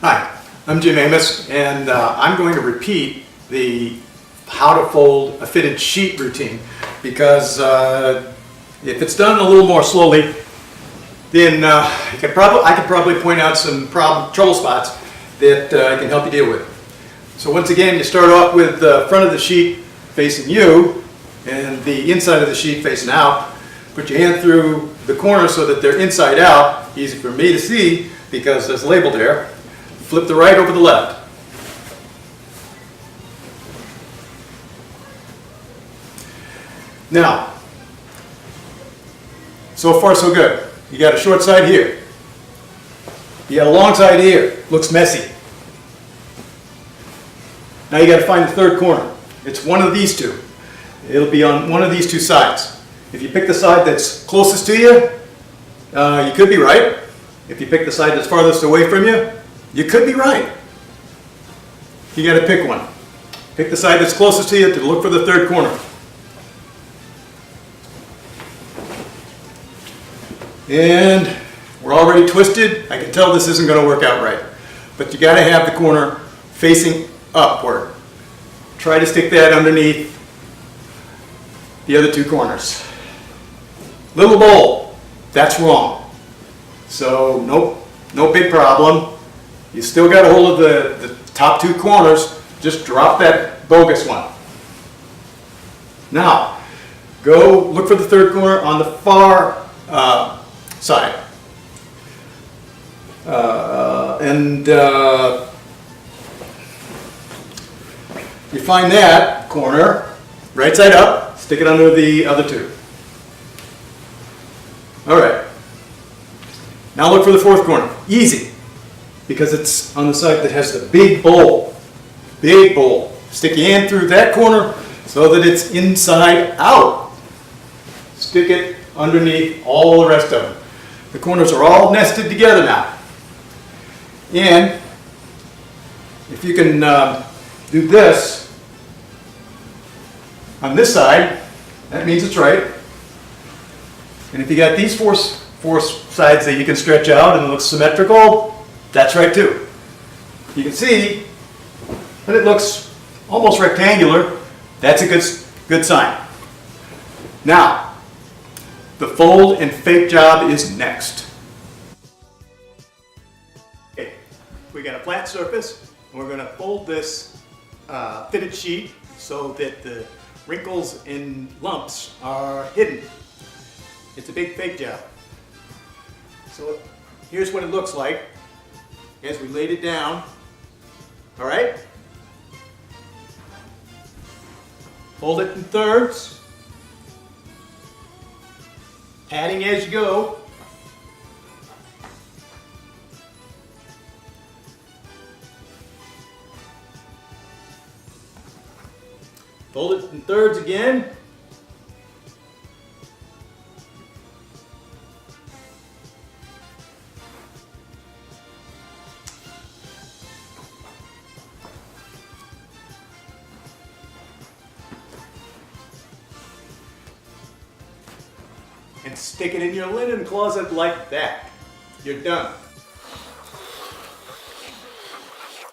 Hi, I'm Jim Amos, and I'm going to repeat the how to fold a fitted sheet routine because if it's done a little more slowly, then I could probably point out some trouble spots that I can help you deal with. So once again, you start off with the front of the sheet facing you and the inside of the sheet facing out. Put your hand through the corner so that they're inside out, easy for me to see because there's a label there. Flip the right over the left. Now, so far so good. You got a short side here. You got a long side here. Looks messy. Now you got to find the third corner. It's one of these two. It'll be on one of these two sides. If you pick the side that's closest to you, you could be right. If you pick the side that's farthest away from you, you could be right. You got to pick one. Pick the side that's closest to you to look for the third corner. And we're already twisted. I can tell this isn't going to work out right. But you got to have the corner facing upward. Try to stick that underneath the other two corners. Little bowl. That's wrong. So nope, no big problem. You still got a hold of the top two corners. Just drop that bogus one. Now, go look for the third corner on the far side. You find that corner, right side up, stick it under the other two. All right. Now look for the fourth corner. Easy. Because it's on the side that has the big bowl. Big bowl. Stick your hand through that corner so that it's inside out. Stick it underneath all the rest of them. The corners are all nested together now. And if you can do this on this side, that means it's right. And if you got these four sides that you can stretch out and it looks symmetrical, that's right too. You can see that it looks almost rectangular. That's a good sign. Now, the fold and fake job is next. Okay, we got a flat surface, and we're going to fold this fitted sheet so that the wrinkles and lumps are hidden. It's a big fake job. So here's what it looks like as we laid it down. All right? Fold it in thirds. Padding as you go. Fold it in thirds again. And stick it in your linen closet like that. You're done.